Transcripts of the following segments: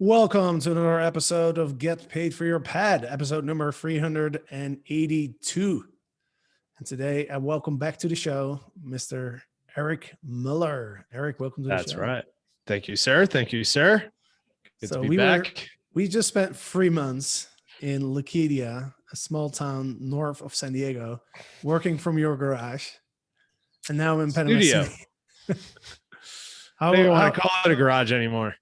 Welcome to another episode of Get Paid for Your Pad, episode number 382. And today, I welcome back to the show, Mr. Eric Miller. Eric, welcome to the That's show. right. Thank you, sir. Thank you, sir. Good to be back. We just spent 3 months in Lakedia, a small town north of San Diego, working from your garage. And now I'm in Panama City. I don't want to call it a garage anymore.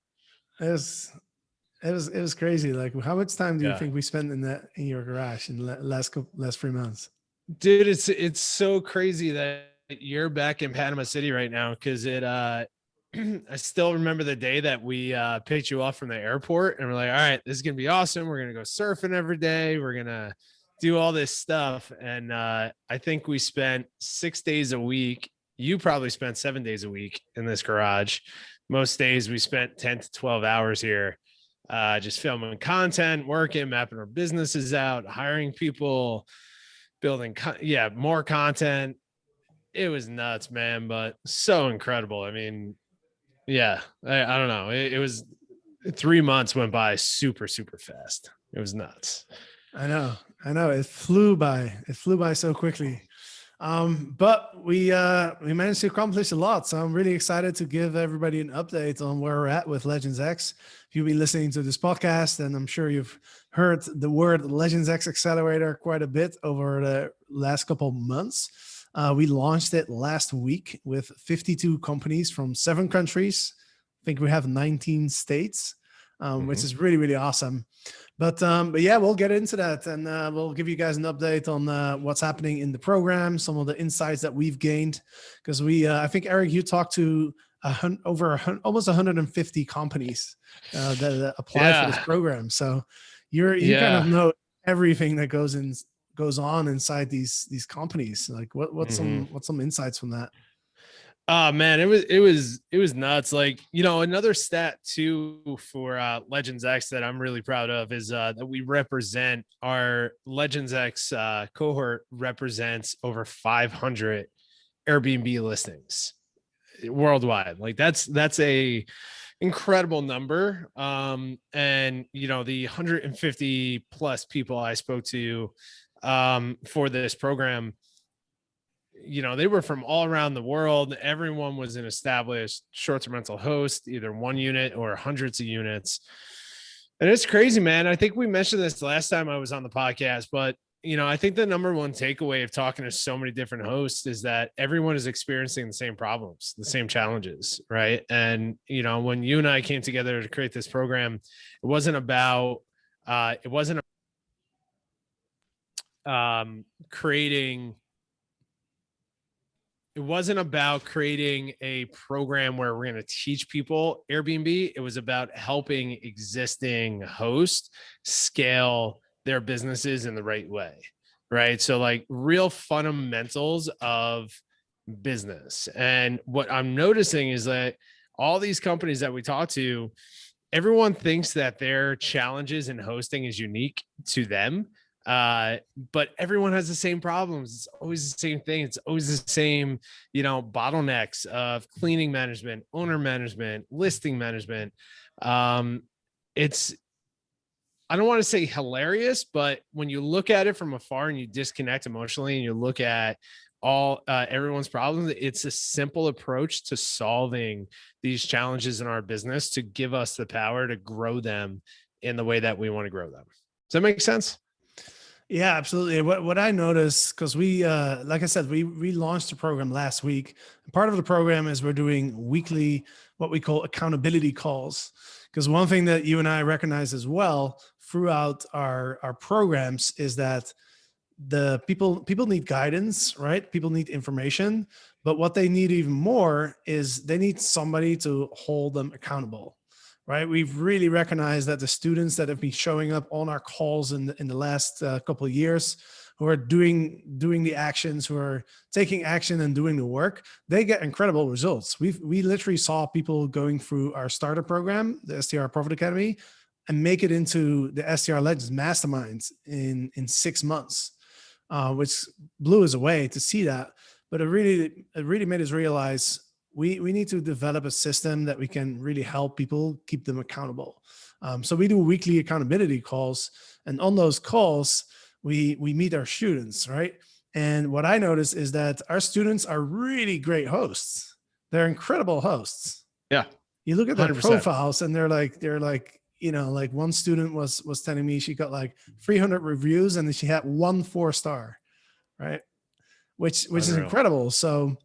It was crazy. Like, how much time do you think we spent in your garage in the last 3 months? Dude, it's so crazy that you're back in Panama City right now, because I still remember the day that we picked you up from the airport and we're like, all right, this is gonna be awesome. We're gonna go surfing every day. We're gonna do all this stuff. And I think we spent 6 days a week. You probably spent 7 days a week in this garage. Most days we spent 10 to 12 hours here. Just filming content, working, mapping our businesses out, hiring people, building, more content. It was nuts, man, but so incredible. I mean, I don't know. It was 3 months went by super, super fast. It was nuts. I know. It flew by. It flew by so quickly. But we managed to accomplish a lot. So I'm really excited to give everybody an update on where we're at with Legends X. If you've been listening to this podcast, and I'm sure you've heard the word Legends X Accelerator quite a bit over the last couple of months. We launched it last week with 52 companies from 7 countries. I think we have 19 states, which is really, really awesome. But yeah, we'll get into that, and we'll give you guys an update on what's happening in the program, some of the insights that we've gained, because I think, Eric, you talked to almost 150 companies that apply for this program. So you kind of know everything that goes on inside these companies. Like what's some insights from that? Oh man, it was nuts. Like, another stat too for Legends X that I'm really proud of is that we represent our Legends X cohort represents over 500 Airbnb listings worldwide. Like that's a incredible number. And the 150 plus people I spoke to for this program, they were from all around the world. Everyone was an established short-term rental host, either one unit or hundreds of units. And it's crazy, man. I think we mentioned this last time I was on the podcast, but I think the number one takeaway of talking to so many different hosts is that everyone is experiencing the same problems, the same challenges, right? And, when you and I came together to create this program, it wasn't about creating a program where we're going to teach people Airbnb. It was about helping existing hosts scale their businesses in the right way, right? So like real fundamentals of business. And what I'm noticing is that all these companies that we talk to, everyone thinks that their challenges in hosting is unique to them. But everyone has the same problems. It's always the same thing. It's always the same, bottlenecks of cleaning management, owner management, listing management. I don't want to say hilarious, but when you look at it from afar and you disconnect emotionally and you look at everyone's problems, it's a simple approach to solving these challenges in our business to give us the power to grow them in the way that we want to grow them. Does that make sense? Yeah, absolutely. What I noticed, because we, like I said, we launched the program last week. Part of the program is we're doing weekly, what we call accountability calls. Because one thing that you and I recognize as well throughout our programs is that the people need guidance, right? People need information, but what they need even more is they need somebody to hold them accountable. Right, we've really recognized that the students that have been showing up on our calls in the last couple of years, who are doing the actions, who are taking action and doing the work, they get incredible results. We literally saw people going through our starter program, the STR Profit Academy, and make it into the STR Legends Masterminds in 6 months, which blew us away to see that. But it really made us realize we need to develop a system that we can really help people keep them accountable. So we do weekly accountability calls, and on those calls, we meet our students, right? And what I notice is that our students are really great hosts. They're incredible hosts. Yeah. You look at their 100%. profiles, and they're like, like one student was telling me she got like 300 reviews, and then she had 1 4-star, right? Which is Unreal. incredible. So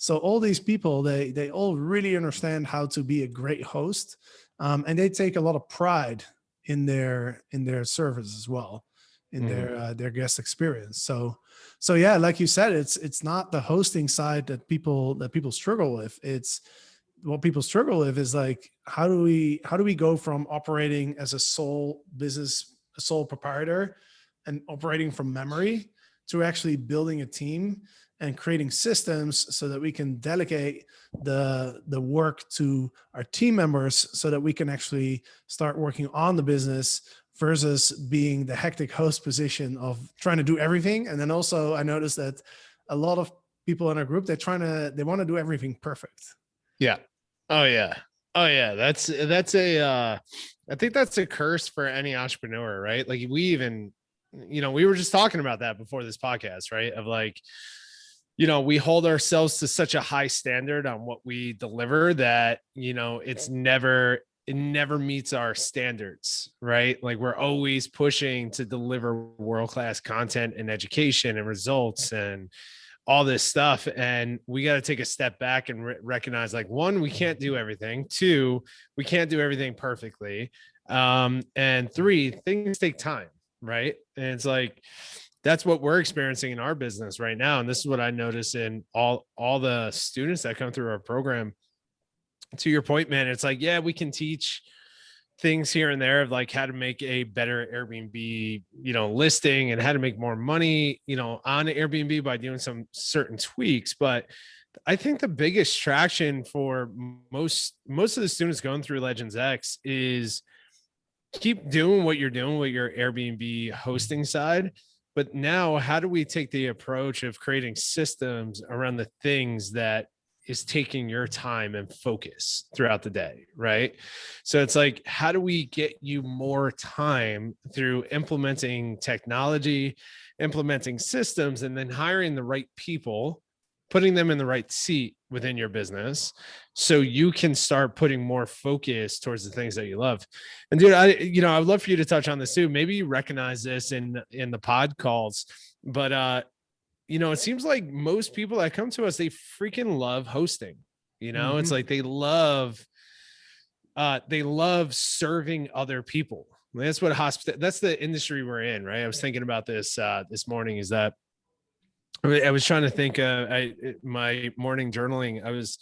all these people, they all really understand how to be a great host, and they take a lot of pride in their service as well, in their guest experience. So yeah, like you said, it's not the hosting side that people struggle with. It's what people struggle with is like, how do we go from operating as a sole business, a sole proprietor, and operating from memory to actually building a team and creating systems so that we can delegate the work to our team members so that we can actually start working on the business versus being the hectic host position of trying to do everything. And then also I noticed that a lot of people in our group, they want to do everything perfect. Yeah. Oh yeah. Oh yeah. That's I think that's a curse for any entrepreneur, right? Like we even, we were just talking about that before this podcast, right? Of like, we hold ourselves to such a high standard on what we deliver that, it never meets our standards, right? Like we're always pushing to deliver world-class content and education and results and all this stuff. And we got to take a step back and recognize, like, one, we can't do everything. Two, we can't do everything perfectly. And three, things take time, right? And it's like, that's what we're experiencing in our business right now. And this is what I notice in all the students that come through our program. To your point, man, it's like, yeah, we can teach things here and there of like how to make a better Airbnb, listing and how to make more money, on Airbnb by doing some certain tweaks. But I think the biggest traction for most of the students going through Legends X is keep doing what you're doing with your Airbnb hosting side. But now, how do we take the approach of creating systems around the things that is taking your time and focus throughout the day, right? So it's like, how do we get you more time through implementing technology, implementing systems, and then hiring the right people, putting them in the right seat within your business so you can start putting more focus towards the things that you love. And dude, I would love for you to touch on this too. Maybe you recognize this in the pod calls, but it seems like most people that come to us, they freaking love hosting. It's like they love serving other people. That's what that's the industry we're in, right? I was thinking about this this morning, is that I was trying to think my morning journaling. I was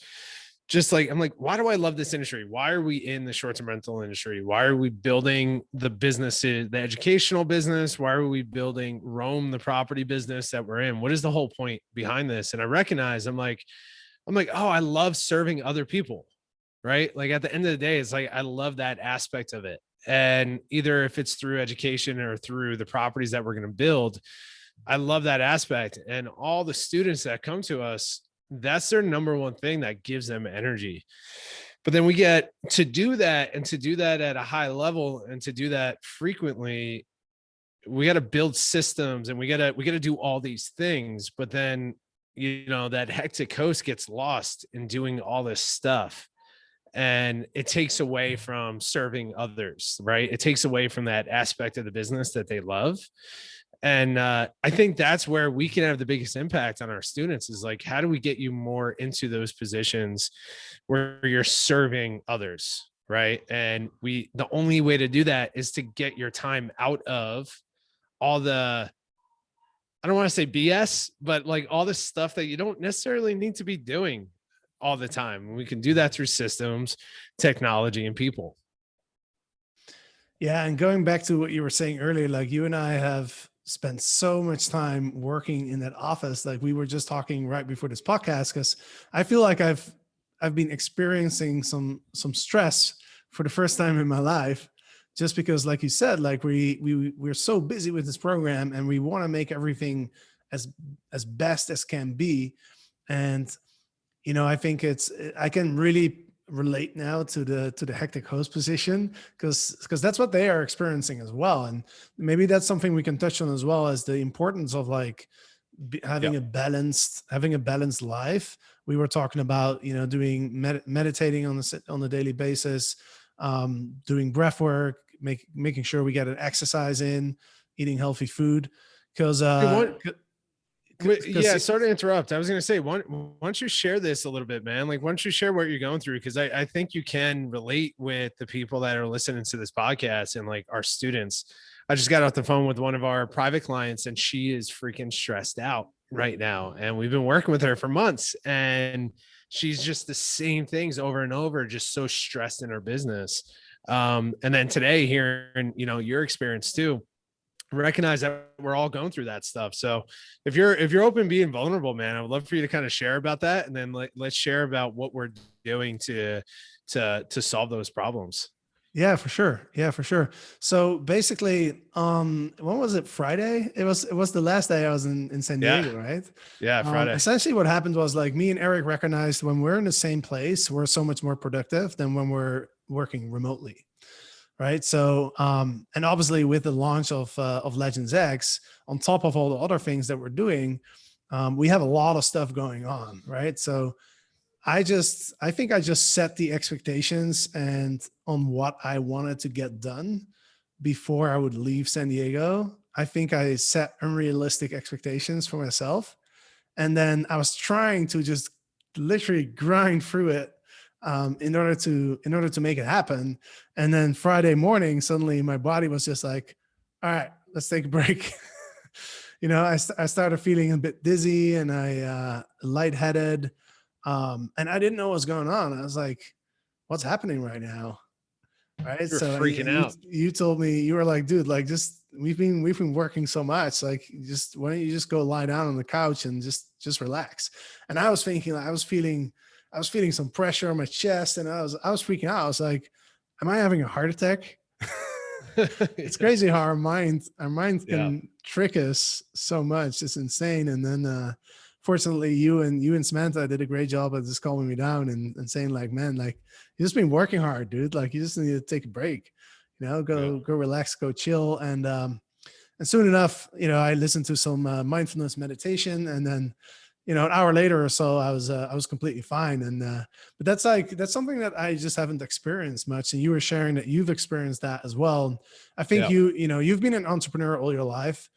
just like, I'm like, why do I love this industry? Why are we in the short-term rental industry? Why are we building the businesses, the educational business? Why are we building Roam, the property business that we're in? What is the whole point behind this? And I recognize, I'm like, oh, I love serving other people, right? Like at the end of the day, it's like, I love that aspect of it. And either if it's through education or through the properties that we're going to build, I love that aspect. And all the students that come to us, that's their number one thing that gives them energy. But then we get to do that, and to do that at a high level, and to do that frequently, we got to build systems, and we got to do all these things. But then, that hectic host gets lost in doing all this stuff, and it takes away from serving others, right? It takes away from that aspect of the business that they love. And I think that's where we can have the biggest impact on our students, is like, how do we get you more into those positions where you're serving others, right? And the only way to do that is to get your time out of all the, I don't want to say BS, but like all the stuff that you don't necessarily need to be doing all the time. We can do that through systems, technology, and people. Yeah. And going back to what you were saying earlier, like you and I have spent so much time working in that office. Like we were just talking right before this podcast, because I feel like I've been experiencing some stress for the first time in my life, just because, like you said, like we're so busy with this program, and we want to make everything as best as can be. And I think I can really relate now to the hectic host position, because that's what they are experiencing as well. And maybe that's something we can touch on as well, as the importance of like Yeah. having a balanced life. We were talking about, doing meditating on a daily basis, doing breath work, making sure we get an exercise in, eating healthy food, because Hey, because yeah, sorry to interrupt. I was going to say, why don't you share this a little bit, man? Like, why don't you share what you're going through? Because I think you can relate with the people that are listening to this podcast and like our students. I just got off the phone with one of our private clients, and she is freaking stressed out right now. And we've been working with her for months, and she's just the same things over and over, just so stressed in her business. And then today, hearing, your experience too, recognize that we're all going through that stuff. So if you're open being vulnerable, man, I would love for you to kind of share about that, and then let's share about what we're doing to solve those problems. Yeah, for sure. Yeah, for sure. So basically, when was it? Friday? It was the last day I was in San Yeah. Diego, right? Yeah. Friday. Essentially what happened was, like, me and Eric recognized when we're in the same place, we're so much more productive than when we're working remotely. Right. So, and obviously with the launch of Legends X, on top of all the other things that we're doing, we have a lot of stuff going on. Right. So I think I just set the expectations and on what I wanted to get done before I would leave San Diego. I think I set unrealistic expectations for myself. And then I was trying to just literally grind through it, in order to make it happen. And then Friday morning, suddenly my body was just like, all right, let's take a break. I started feeling a bit dizzy, and I lightheaded. And I didn't know what was going on. I was like, what's happening right now? Right. You're So freaking you out. you told me, you were like, dude, like, just we've been working so much. Like, just why don't you just go lie down on the couch and just relax? And I was thinking, like, I was feeling some pressure on my chest, and I was freaking out. I was like, am I having a heart attack? It's crazy how our mind Yeah. can trick us so much. It's insane. And then fortunately, you and Samantha did a great job at just calming me down, and saying, like, man, like, you just been working hard, dude. Like, you just need to take a break, Yeah. go relax, go chill. And soon enough, I listened to some mindfulness meditation, and then, an hour later or so, I was completely fine. And but that's something that I just haven't experienced much. And you were sharing that you've experienced that as well. I think Yeah. you've been an entrepreneur all your life.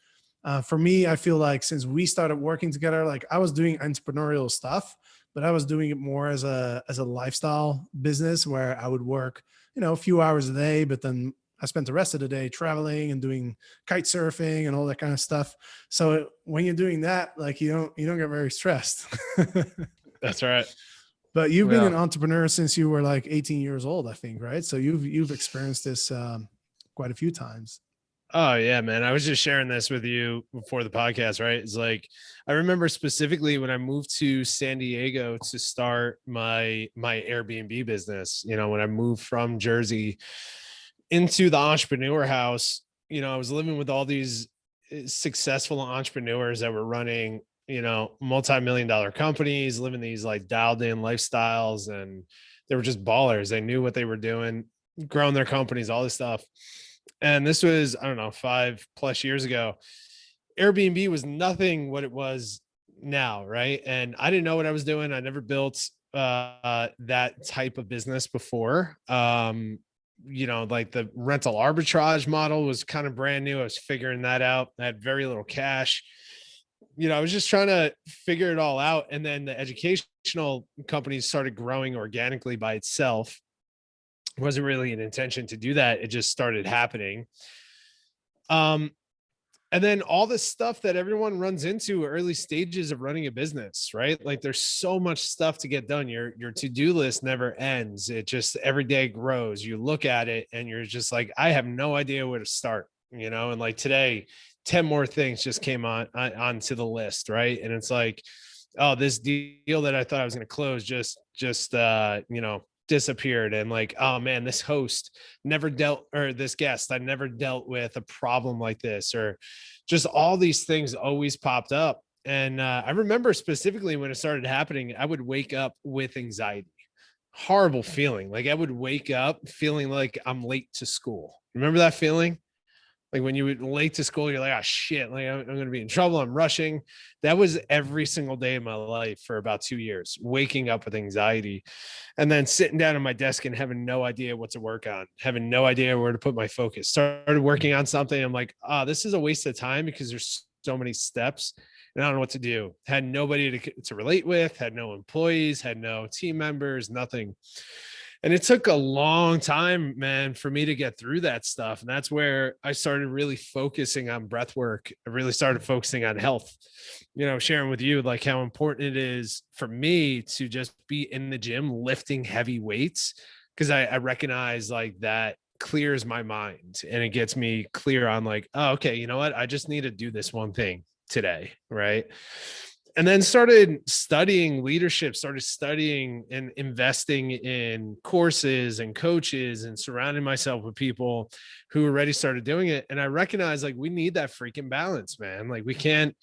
For me, I feel like since we started working together, like, I was doing entrepreneurial stuff, but I was doing it more as a lifestyle business, where I would work, a few hours a day, but then I spent the rest of the day traveling and doing kite surfing and all that kind of stuff. So when you're doing that, like, you don't get very stressed. That's right. But you've been Yeah. an entrepreneur since you were like 18 years old, I think, right? So you've experienced this quite a few times. Oh yeah, man. I was just sharing this with you before the podcast, right? It's like I remember specifically when I moved to San Diego to start my Airbnb business, when I moved from Jersey into the entrepreneur house, I was living with all these successful entrepreneurs that were running, multi-million dollar companies, living these like dialed in lifestyles, and they were just ballers. They knew what they were doing, growing their companies, all this stuff. And this was, I don't know, 5+ years ago. Airbnb was nothing what it was now, right? And I didn't know what I was doing. I never built that type of business before. Like the rental arbitrage model was kind of brand new. I was figuring that out. I had very little cash. I was just trying to figure it all out. And then the educational companies started growing organically by itself. It wasn't really an intention to do that. It just started happening. And then all this stuff that everyone runs into early stages of running a business, right? Like, there's so much stuff to get done. Your to-do list never ends. It just every day grows. You look at it and you're just like, I have no idea where to start, and like today, 10 more things just came onto the list, right? And it's like, oh, this deal that I thought I was going to close just disappeared. And like, oh man, this host never dealt, or this guest, I never dealt with a problem like this, or just all these things always popped up. And I remember specifically when it started happening, I would wake up with anxiety, horrible feeling. Like I would wake up feeling like I'm late to school. Remember that feeling? Like when you were late to school, you're like, oh shit, like I'm going to be in trouble. I'm rushing. That was every single day of my life for about 2 years, waking up with anxiety and then sitting down at my desk and having no idea what to work on, having no idea where to put my focus. Started working on something. I'm like, oh, this is a waste of time because there's so many steps and I don't know what to do. Had nobody to relate with, had no employees, had no team members, nothing. And it took a long time, man, for me to get through that stuff. And that's where I started really focusing on breath work. I really started focusing on health, sharing with you like how important it is for me to just be in the gym lifting heavy weights. Cause I recognize like that clears my mind and it gets me clear on like, oh, okay, you know what? I just need to do this one thing today. Right. And then started studying leadership, started studying and investing in courses and coaches and surrounding myself with people who already started doing it. And I recognize like we need that freaking balance, man. Like we can't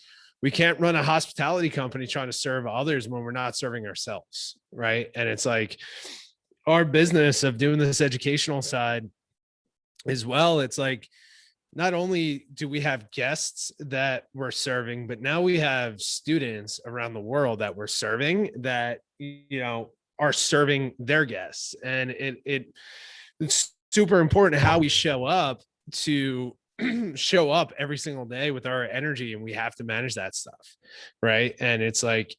run a hospitality company trying to serve others when we're not serving ourselves. Right. And it's like our business of doing this educational side as well. It's like, not only do we have guests that we're serving, but now we have students around the world that we're serving that, are serving their guests. And it's super important how we show up to show up every single day with our energy. And we have to manage that stuff. Right. And it's like,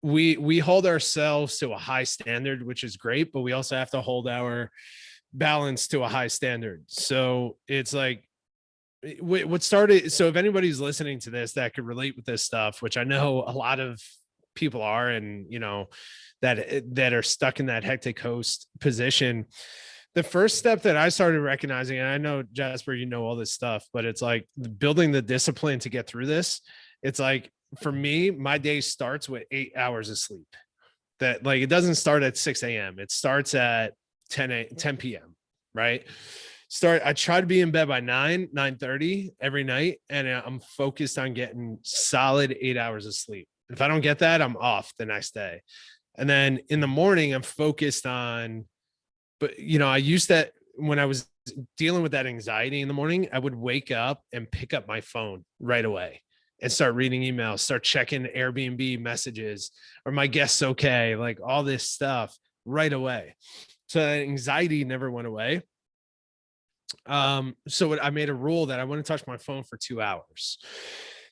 we hold ourselves to a high standard, which is great, but we also have to hold our balance to a high standard. So it's like what started. So if anybody's listening to this that could relate with this stuff, which I know a lot of people are, and that are stuck in that hectic host position, the first step that I started recognizing, and I know Jasper, all this stuff, but it's like building the discipline to get through this. It's like for me, my day starts with 8 hours of sleep. That like it doesn't start at 6 a.m. It starts at 10 p.m. Right. I try to be in bed by 9:30 every night. And I'm focused on getting solid 8 hours of sleep. If I don't get that, I'm off the next day. And then in the morning, I'm focused on, but I used that when I was dealing with that anxiety in the morning, I would wake up and pick up my phone right away and start reading emails, start checking Airbnb messages, or my guests okay, like all this stuff right away. So anxiety never went away. So I made a rule that I wouldn't touch my phone for 2 hours.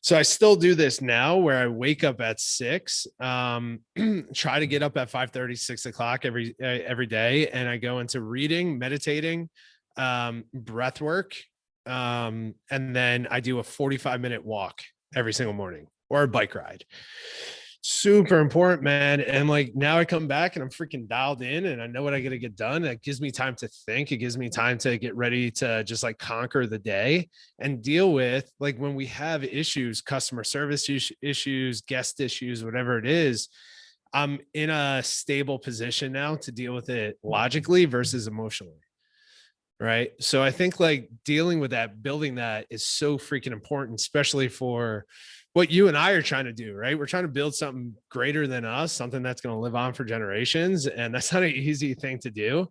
So I still do this now where I wake up at 6, try to get up at 5:30, 6 o'clock every day. And I go into reading, meditating, breath work. And then I do a 45-minute walk every single morning or a bike ride. Super important, man. And like now I come back and I'm freaking dialed in and I know what I got to get done. It gives me time to think. It gives me time to get ready to just like conquer the day and deal with like when we have issues, customer service issues, guest issues, whatever it is. I'm in a stable position now to deal with it logically versus emotionally. Right. So I think like dealing with that, building that is so freaking important, especially for what you and I are trying to do, right? We're trying to build something greater than us, something that's going to live on for generations. And that's not an easy thing to do.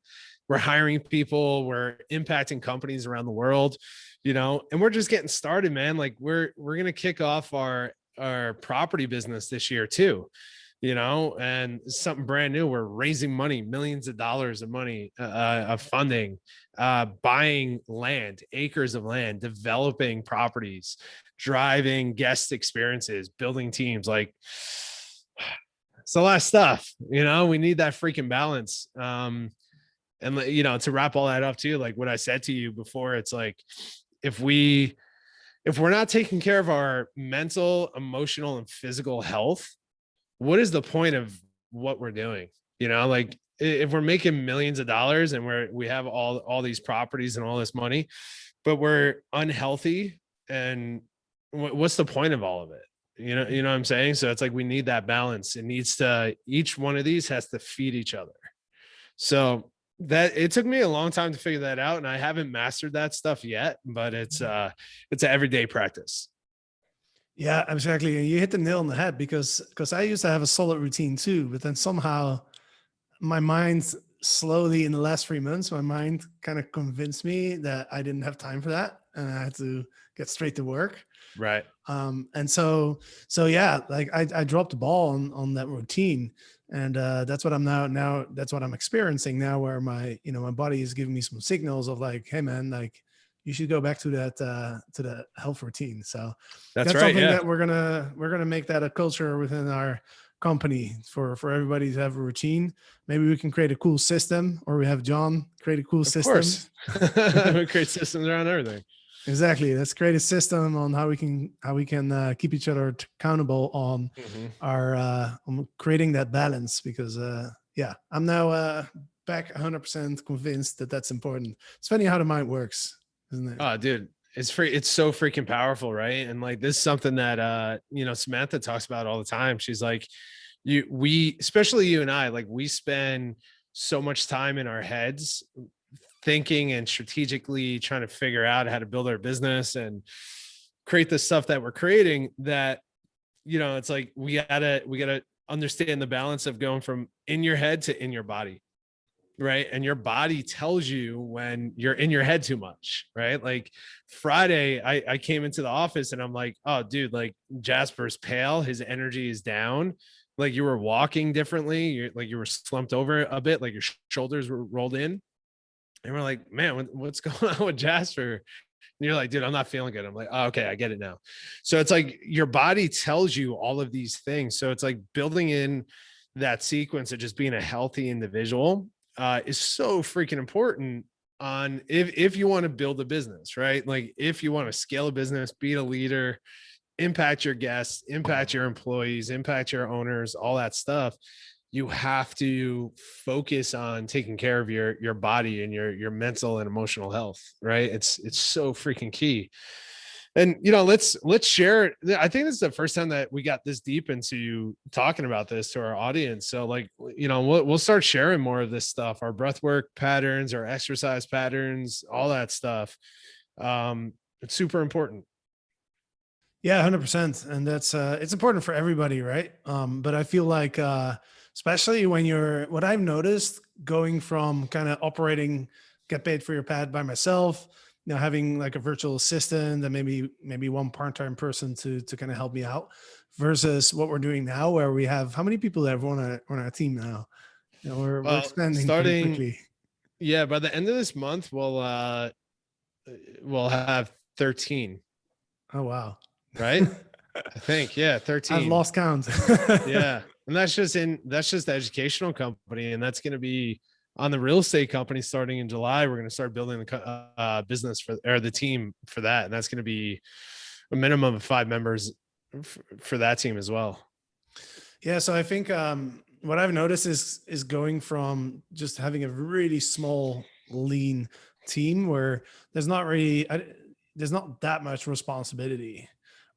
We're hiring people, we're impacting companies around the world, and we're just getting started, man. Like we're going to kick off our property business this year too, and something brand new. We're raising money, millions of dollars of money, of funding, buying land, acres of land, developing properties, driving guest experiences, building teams. Like it's a lot of stuff, we need that freaking balance. And to wrap all that up too, like what I said to you before, it's like, if we're not taking care of our mental, emotional, and physical health, what is the point of what we're doing? Like if we're making millions of dollars and we have all these properties and all this money, but we're unhealthy, and what's the point of all of it? You know what I'm saying? So it's like, we need that balance. Each one of these has to feed each other. So that it took me a long time to figure that out. And I haven't mastered that stuff yet, but it's an everyday practice. Yeah, exactly. And you hit the nail on the head because I used to have a solid routine too, but then somehow my mind slowly in the last 3 months, my mind kind of convinced me that I didn't have time for that and I had to get straight to work. Right. And so yeah, like I dropped the ball on that routine, and that's what I'm now that's what I'm experiencing now, where my body is giving me some signals of like, hey man, like you should go back to the health routine. So That's that's right. something Yeah. that we're gonna make that a culture within our company for everybody to have a routine. Maybe we can create a cool system, or we have John create a cool Of system. course. We create systems around everything. Exactly. Let's create a system on how we can keep each other accountable on Mhm. our on creating that balance. Because yeah, I'm now back 100% convinced that that's important. It's funny how the mind works, isn't it? Oh, dude, it's so freaking powerful, right? And like this is something that Samantha talks about all the time. She's like, especially you and I, like we spend so much time in our heads thinking and strategically trying to figure out how to build our business and create the stuff that we're creating, that it's like we gotta understand the balance of going from in your head to in your body, right? And your body tells you when you're in your head too much, right? Like Friday, I came into the office and I'm like, oh, dude, like Jasper's pale, his energy is down. Like you were walking differently, you were slumped over a bit, like your shoulders were rolled in. And we're like, man, what's going on with Jasper? And you're like, dude, I'm not feeling good. I'm like, oh, okay, I get it now. So it's like your body tells you all of these things. So it's like building in that sequence of just being a healthy individual is so freaking important on if you want to build a business, right? Like if you want to scale a business, be a leader, impact your guests, impact your employees, impact your owners, all that stuff. You have to focus on taking care of your body and your mental and emotional health, right? It's so freaking key. And let's share. I think this is the first time that we got this deep into talking about this to our audience. So like, we'll start sharing more of this stuff, our breath work patterns, our exercise patterns, all that stuff. It's super important. Yeah, 100%. And that's it's important for everybody, right? But I feel like especially when you're what I've noticed going from kind of operating get paid for your pad by myself, having like a virtual assistant and maybe one part-time person to kind of help me out, versus what we're doing now, where we have how many people that have on our team now? We're Well, expanding pretty starting, quickly. yeah, by the end of this month, we'll have 13, Oh wow. right? I think, yeah, I've 13. lost count. Yeah. And that's just the educational company. And that's going to be on the real estate company starting in July. We're going to start building the business or the team for that. And that's going to be a minimum of 5 members for that team as well. Yeah, so I think what I've noticed is going from just having a really small, lean team where there's not that much responsibility,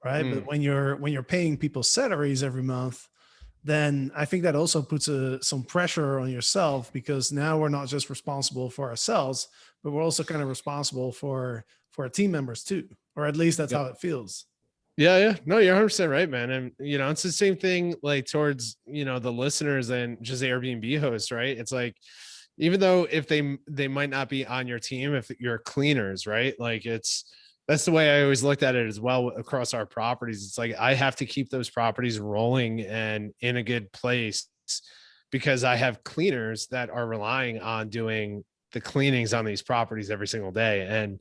right? But Mm, when you're paying people salaries every month, then I think that also puts some pressure on yourself, because now we're not just responsible for ourselves, but we're also kind of responsible for our team members too, or at least that's yep. how it feels. Yeah, yeah. No, you're 100% right, man. And it's the same thing like towards, the listeners and just Airbnb hosts, right? It's like, even though if they might not be on your team, if you're cleaners, right? Like that's the way I always looked at it as well across our properties. It's like I have to keep those properties rolling and in a good place because I have cleaners that are relying on doing the cleanings on these properties every single day. And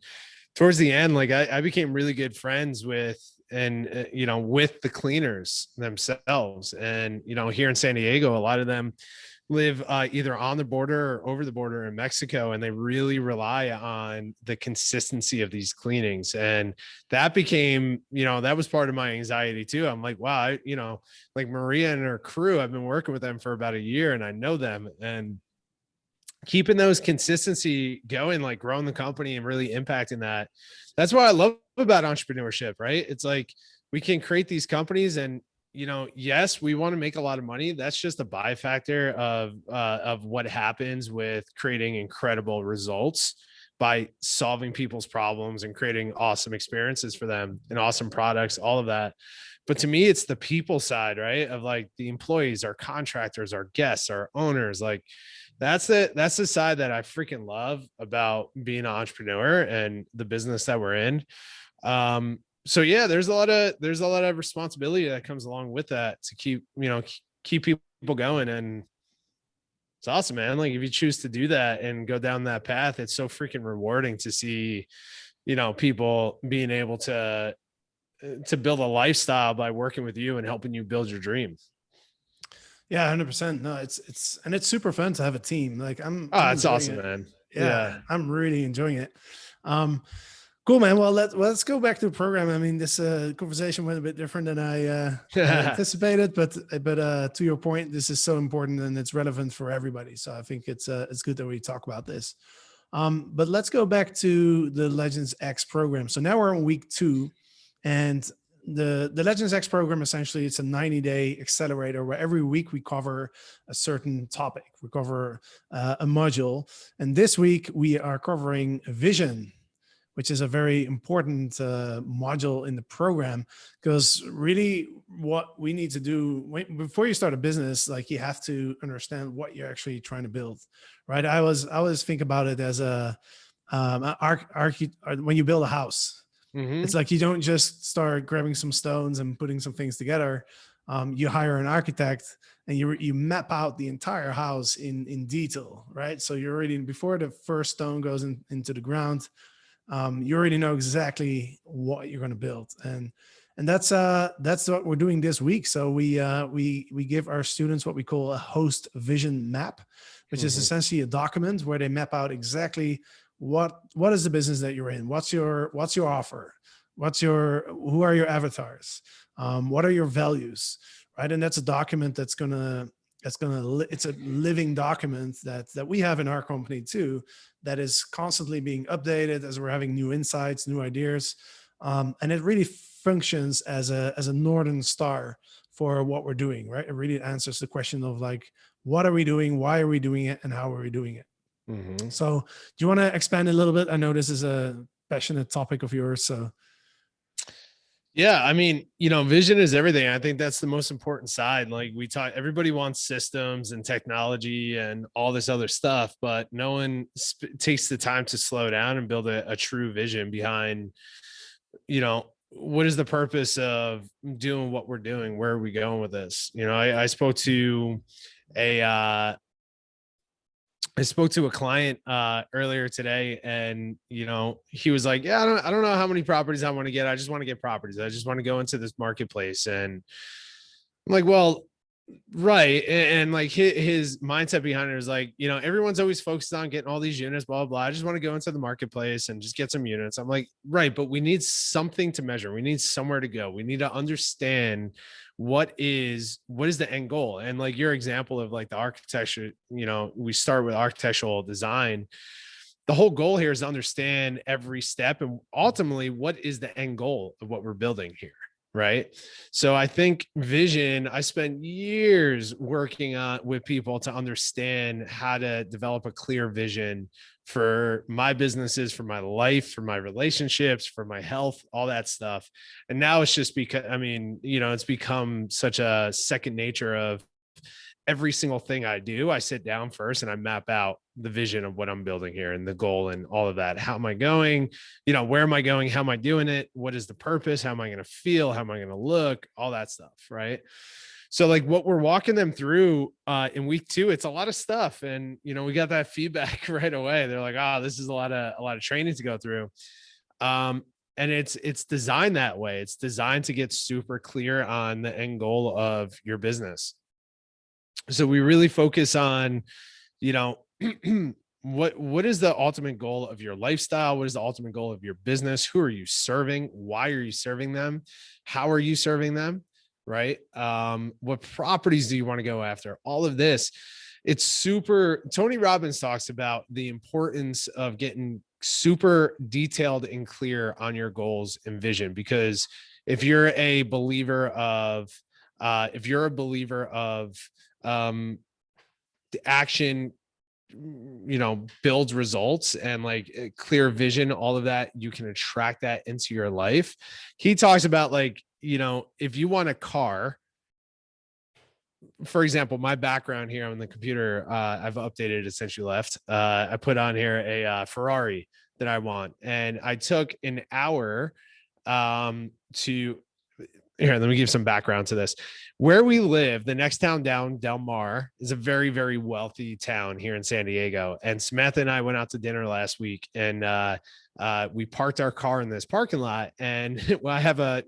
towards the end, like I became really good friends with with the cleaners themselves. And here in San Diego, a lot of them live either on the border or over the border in Mexico, and they really rely on the consistency of these cleanings. And that became, that was part of my anxiety too. I'm like, wow, like Maria and her crew, I've been working with them for about a year and I know them, and keeping those consistency going, like growing the company and really impacting that. That's what I love about entrepreneurship, right? It's like we can create these companies and yes, we want to make a lot of money. That's just a byfactor of what happens with creating incredible results. by solving people's problems and creating awesome experiences for them and awesome products, all of that. But to me, it's the people side, right? Of like the employees, our contractors, our guests, our owners. Like that's the side that I freaking love about being an entrepreneur and the business that we're in. So yeah, there's a lot of responsibility that comes along with that to keep people going. And it's awesome, man. Like if you choose to do that and go down that path, it's so freaking rewarding to see, people being able to build a lifestyle by working with you and helping you build your dream. Yeah, 100%. No, it's super fun to have a team. Like I'm It's enjoying awesome, it. man. Yeah, I'm really enjoying it. Cool, man. Well, let's go back to the program. I mean, this conversation went a bit different than I anticipated, but to your point, this is so important and it's relevant for everybody. So I think it's good that we talk about this. But let's go back to the Legends X program. So now we're on week 2, and the Legends X program, essentially it's a 90-day accelerator where every week we cover a certain topic. We cover a module, and this week we are covering vision, which is a very important module in the program, because really what we need to do before you start a business, like you have to understand what you're actually trying to build, right? I always think about it as when you build a house. Mm-hmm. It's like you don't just start grabbing some stones and putting some things together. You hire an architect and you map out the entire house in detail, right? So you're already, before the first stone goes into the ground, you already know exactly what you're going to build, and that's what we're doing this week. So we give our students what we call a host vision map, which is essentially a document where they map out exactly what is the business that you're in, what's your offer, who are your avatars, what are your values, right? And that's a document it's a living document that we have in our company too, that is constantly being updated as we're having new insights, new ideas. And it really functions as a northern star for what we're doing, right? It really answers the question of like, what are we doing? Why are we doing it? And how are we doing it? Mm-hmm. So do you want to expand a little bit? I know this is a passionate topic of yours. So Yeah, I mean, vision is everything. I think that's the most important side. Like everybody wants systems and technology and all this other stuff, but no one takes the time to slow down and build a true vision behind, what is the purpose of doing what we're doing? Where are we going with this? I spoke to a client earlier today, and he was like, yeah, I don't know how many properties I want to get. I just want to get properties. I just want to go into this marketplace. And I'm like, well, right. And like his mindset behind it was like, everyone's always focused on getting all these units, blah, blah, blah. I just want to go into the marketplace and just get some units. I'm like, right, but we need something to measure. We need somewhere to go. We need to understand what is the end goal. And like your example of like the architecture, we start with architectural design. The whole goal here is to understand every step and ultimately what is the end goal of what we're building here. Right. So I think vision, I spent years working on with people to understand how to develop a clear vision for my businesses, for my life, for my relationships, for my health, all that stuff. And now it's just because, it's become such a second nature of every single thing I do. I sit down first and I map out the vision of what I'm building here and the goal and all of that. How am I going? Where am I going? How am I doing it? What is the purpose? How am I going to feel? How am I going to look? All that stuff. Right. So like what we're walking them through in week 2, it's a lot of stuff. And, we got that feedback right away. They're like, this is a lot of training to go through. And it's designed that way. It's designed to get super clear on the end goal of your business. So we really focus on, what is the ultimate goal of your lifestyle? What is the ultimate goal of your business? Who are you serving? Why are you serving them? How are you serving them? Right? What properties do you want to go after? All of this. It's super. Tony Robbins talks about the importance of getting super detailed and clear on your goals and vision, because if you're a believer of the action builds results and like clear vision, all of that, you can attract that into your life. He talks about like, if you want a car, for example, my background here on the computer, I've updated it since you left. I put on here a Ferrari that I want, and I took an hour to here. Let me give some background to this. Where we live, the next town down, Del Mar, is a very, very wealthy town here in San Diego. And Samantha and I went out to dinner last week, and we parked our car in this parking lot. And well, I have a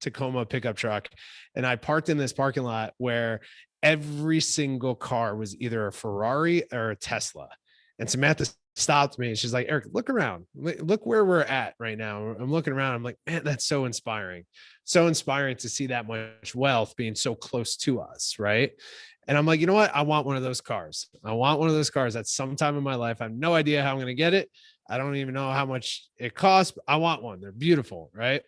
Tacoma pickup truck, and I parked in this parking lot where every single car was either a Ferrari or a Tesla. And Samantha stopped me and she's like, Eric, look around, look where we're at right now. I'm looking around. I'm like, man, that's so inspiring to see that much wealth being so close to us. Right. And I'm like, you know what? I want one of those cars. I want one of those cars at some time in my life. I have no idea how I'm going to get it. I don't even know how much it costs. I want one. They're beautiful. Right.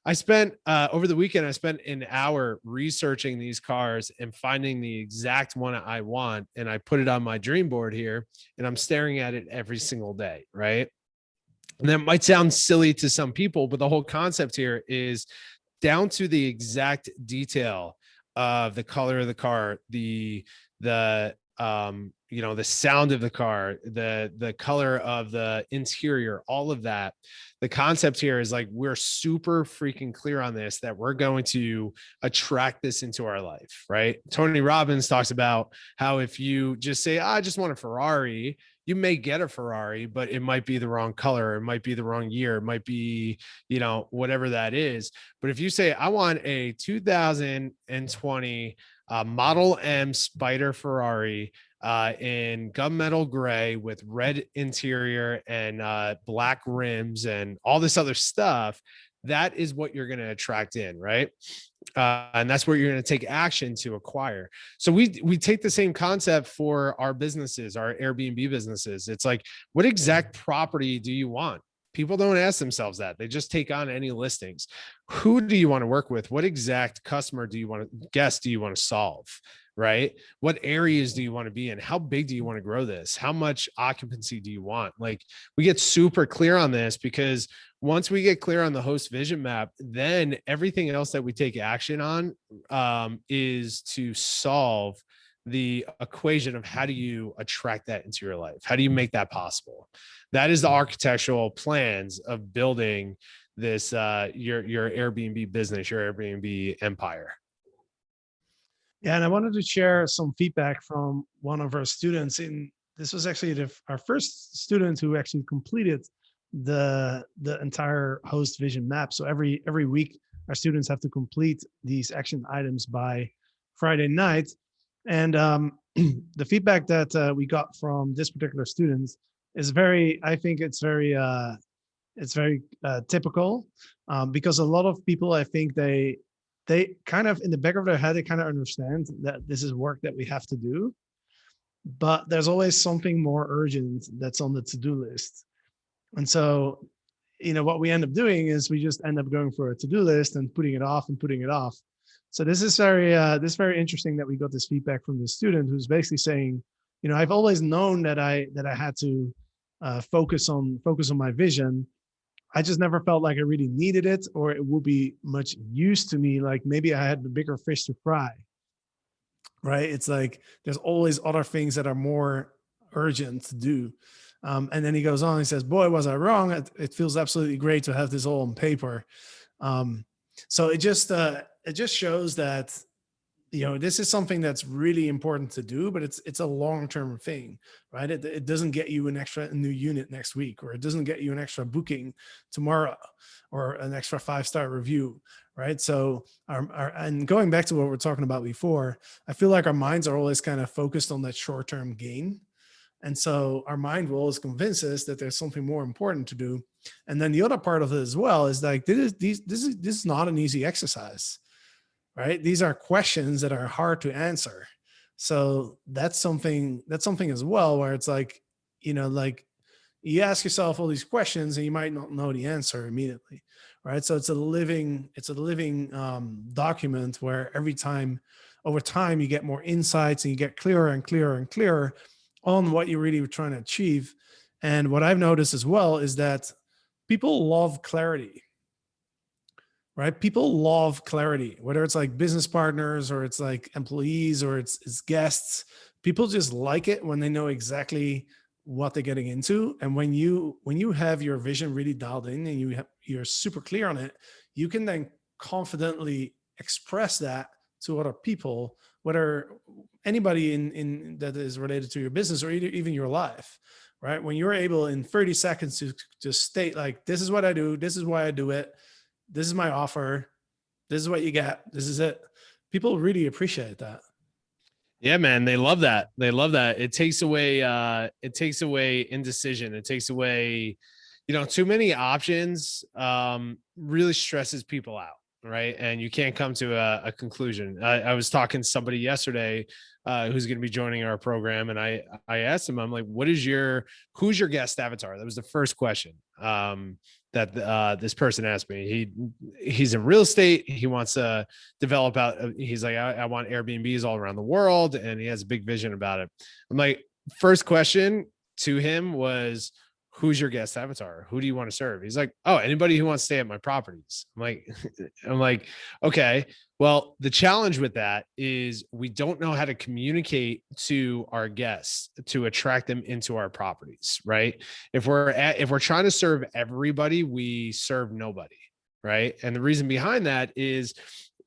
I spent over the weekend, I spent an hour researching these cars and finding the exact one I want. And I put it on my dream board here, and I'm staring at it every single day. Right. And that might sound silly to some people, but the whole concept here is down to the exact detail of the color of the car, the the sound of the car, the color of the interior, all of that. The concept here is like, we're super freaking clear on this, that we're going to attract this into our life, right? Tony Robbins talks about how if you just say, I just want a Ferrari, you may get a Ferrari, but it might be the wrong color. It might be the wrong year. It might be, whatever that is. But if you say, I want a 2020 Model M Spider Ferrari in gunmetal gray with red interior and black rims and all this other stuff, that is what you're going to attract in, right? And that's where you're going to take action to acquire. So we take the same concept for our businesses, our Airbnb businesses. It's like, what exact property do you want? People don't ask themselves that. They just take on any listings. Who do you want to work with? What exact customer do you want to solve? Right? What areas do you want to be in? How big do you want to grow this? How much occupancy do you want? Like, we get super clear on this, because once we get clear on the host vision map, then everything else that we take action on is to solve the equation of how do you attract that into your life? How do you make that possible? That is the architectural plans of building this, your Airbnb business, your Airbnb empire. Yeah, and I wanted to share some feedback from one of our students. This was actually our first student who actually completed the entire host vision map. So every week, our students have to complete these action items by Friday night. And the feedback that we got from this particular student is I think it's very typical, because a lot of people, I think they kind of, in the back of their head, they kind of understand that this is work that we have to do, but there's always something more urgent that's on the to-do list. And so, what we end up doing is we just end up going for a to-do list and putting it off and putting it off. So this is very interesting that we got this feedback from the student who's basically saying, I've always known that I had to focus on my vision. I just never felt like I really needed it, or it would be much use to me. Like maybe I had the bigger fish to fry, right? It's like, there's always other things that are more urgent to do. And then he goes on, he says, boy, was I wrong. It feels absolutely great to have this all on paper. So it just shows that, this is something that's really important to do, but it's a long-term thing, right? It doesn't get you an extra new unit next week, or it doesn't get you an extra booking tomorrow, or an extra 5-star review, right? So and going back to what we're talking about before, I feel like our minds are always kind of focused on that short-term gain. And so our mind will always convince us that there's something more important to do. And then the other part of it as well is like, this is not an easy exercise, right? These are questions that are hard to answer. So that's something as well, where it's like, like you ask yourself all these questions and you might not know the answer immediately, right? So it's a living document where over time you get more insights and you get clearer and clearer and clearer. on what you're really trying to achieve. And what I've noticed as well is that people love clarity, right? People love clarity, whether it's like business partners or it's like employees or it's guests. People just like it when they know exactly what they're getting into. And when you have your vision really dialed in and you're super clear on it, you can then confidently express that to other people, whether anybody in that is related to your business or even your life, right? When you're able in 30 seconds to just state like, this is what I do, this is why I do it, this is my offer, this is what you get, this is it. People really appreciate that. Yeah, man, they love that. They love that. It takes away indecision. It takes away, too many options really stresses people out, right? And you can't come to a conclusion. I was talking to somebody yesterday who's going to be joining our program, and I asked him, I'm like, who's your guest avatar? That was the first question that this person asked me. He's in real estate. He wants to develop out. He's like, I want Airbnbs all around the world, and he has a big vision about it. I'm like, first question to him was, who's your guest avatar? Who do you want to serve? He's like, oh, anybody who wants to stay at my properties. I'm like, okay. Well, the challenge with that is we don't know how to communicate to our guests to attract them into our properties, right? If we're trying to serve everybody, we serve nobody, right? And the reason behind that is,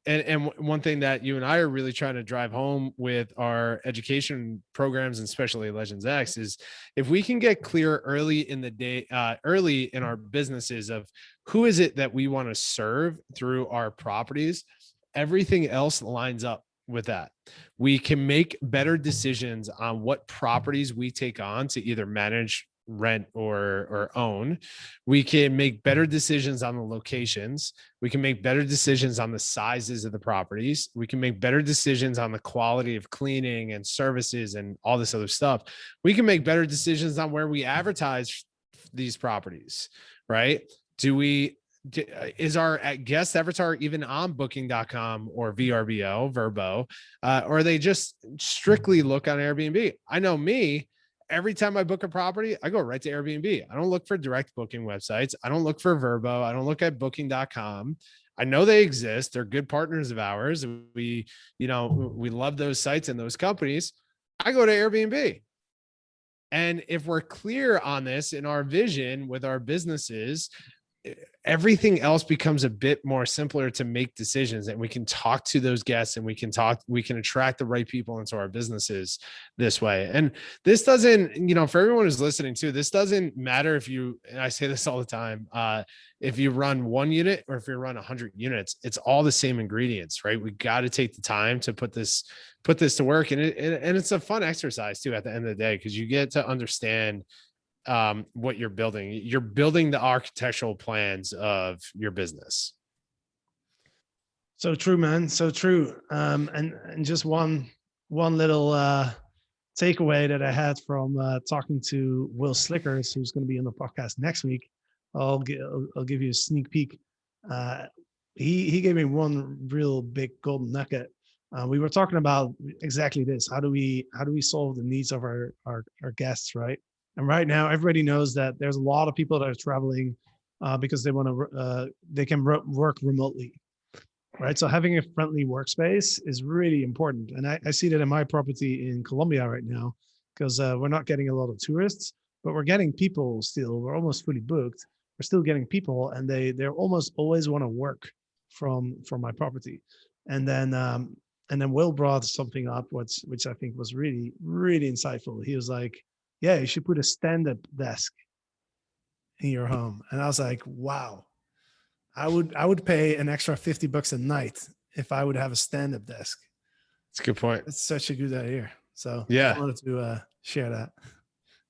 and one thing that you and I are really trying to drive home with our education programs, and especially Legends X, is if we can get clear early in the day, early in our businesses of who is it that we want to serve through our properties, everything else lines up with that. We can make better decisions on what properties we take on to either manage, rent, or own. We can make better decisions on the locations. We can make better decisions on the sizes of the properties. We can make better decisions on the quality of cleaning and services and all this other stuff. We can make better decisions on where we advertise these properties, right? Is our guest avatar even on booking.com or Vrbo, or they just strictly look on Airbnb? I know me, every time I book a property, I go right to Airbnb. I don't look for direct booking websites. I don't look for Vrbo. I don't look at booking.com. I know they exist. They're good partners of ours. We love those sites and those companies. I go to Airbnb. And if we're clear on this in our vision with our businesses, everything else becomes a bit more simpler to make decisions, and we can talk to those guests, and we can attract the right people into our businesses this way. And this doesn't, for everyone who's listening to this, doesn't matter if you, and I say this all the time, if you run 1 unit or if you run 100 units, it's all the same ingredients, right? We got to take the time to put this to work. And it's a fun exercise too, at the end of the day, because you get to understand what you're building. You're building the architectural plans of your business. So true, man. So true. And just one little takeaway that I had from talking to Will Slickers, who's going to be on the podcast next week. I'll give you a sneak peek. He gave me one real big golden nugget. We were talking about exactly this. How do we solve the needs of our guests, right? And right now, everybody knows that there's a lot of people that are traveling because they want to they can work remotely, right? So having a friendly workspace is really important. And I see that in my property in Colombia right now, because we're not getting a lot of tourists, but we're getting people still. We're almost fully booked. We're still getting people, and they almost always want to work from my property. And then Will brought something up, which I think was really, really insightful. He was like, yeah, you should put a stand-up desk in your home. And I was like, wow, I would pay an extra $50 a night if I would have a stand-up desk. It's a good point. It's such a good idea. So yeah, I wanted to share that.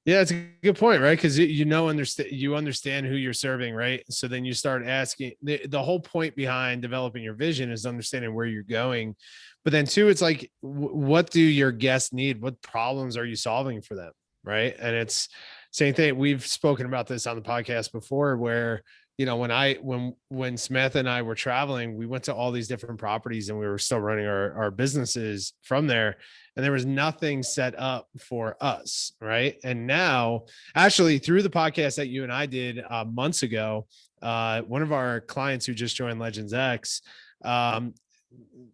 Yeah, it's a good point, right? Because you understand who you're serving, right? So then you start asking. The whole point behind developing your vision is understanding where you're going, but then too, it's like, what do your guests need? What problems are you solving for them, right? And it's same thing. We've spoken about this on the podcast before, where, you know, when Smith and I were traveling, we went to all these different properties and we were still running our businesses from there. And there was nothing set up for us. Right. And now, actually, through the podcast that you and I did months ago, one of our clients who just joined Legends X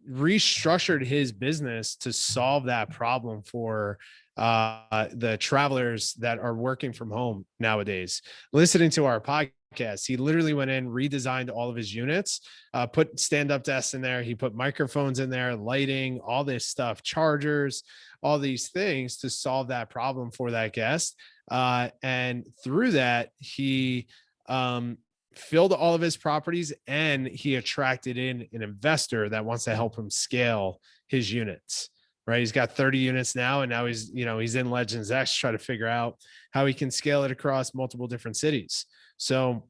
restructured his business to solve that problem for the travelers that are working from home nowadays. Listening to our podcast, he literally went in, redesigned all of his units, put stand-up desks in there. He put microphones in there, lighting, all this stuff, chargers, all these things to solve that problem for that guest. And through that, he filled all of his properties, and he attracted in an investor that wants to help him scale his units. Right. He's got 30 units now, and now he's in Legends X, trying to figure out how he can scale it across multiple different cities. So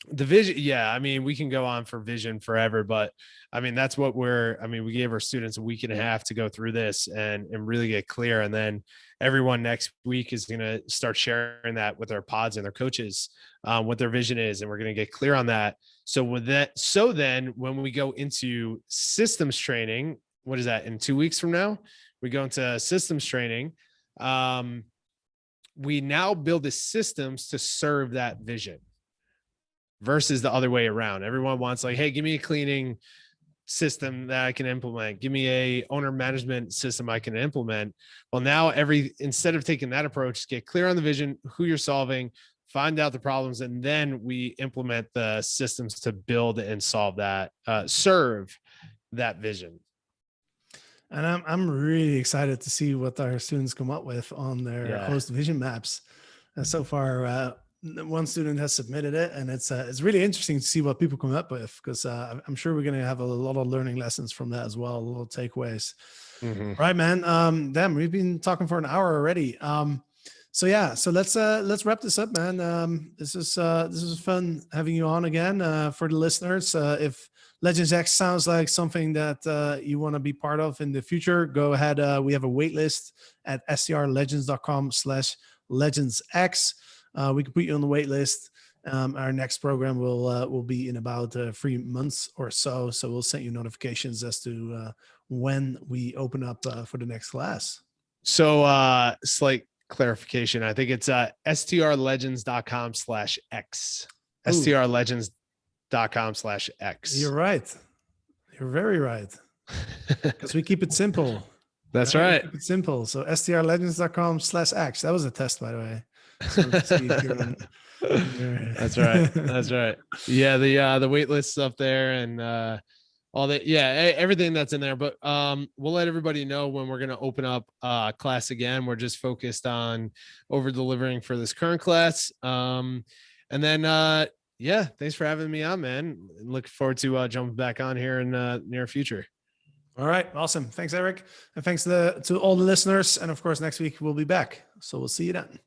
the vision, yeah, I mean, we can go on for vision forever, but I mean, that's what we gave our students a week and a half to go through this and really get clear. And then everyone next week is going to start sharing that with their pods and their coaches, what their vision is. And we're going to get clear on that. So then when we go into systems training, what is that, in 2 weeks from now, we go into systems training. We now build the systems to serve that vision versus the other way around. Everyone wants, like, hey, give me a cleaning system that I can implement. Give me a owner management system I can implement. Well, now instead of taking that approach, get clear on the vision, who you're solving, find out the problems, and then we implement the systems to build and solve that, serve that vision. And I'm really excited to see what our students come up with on their host vision maps. And so far, one student has submitted it, and it's really interesting to see what people come up with, because I'm sure we're going to have a lot of learning lessons from that as well, little takeaways. Mm-hmm. Right, man. Damn, we've been talking for an hour already. So let's wrap this up, man. This is fun having you on again. For the listeners, if Legends X sounds like something that you want to be part of in the future, go ahead. We have a wait list at strlegends.com/legendsx. We can put you on the wait list. Our next program will be in about 3 months or so. So we'll send you notifications as to when we open up for the next class. So slight clarification. I think it's strlegends.com/x. strlegends.com/x. You're right. You're very right. Because we keep it simple. That's right. Keep it simple. So strlegends.com/x. That was a test, by the way. So let's see if you're on. That's right. That's right. Yeah, the wait list's up there, and all that. Yeah, everything that's in there. But we'll let everybody know when we're gonna open up class again. We're just focused on over delivering for this current class. And then yeah, thanks for having me on, man. Looking forward to jumping back on here in the near future. All right. Awesome. Thanks, Eric. And thanks to all the listeners. And of course, next week we'll be back. So we'll see you then.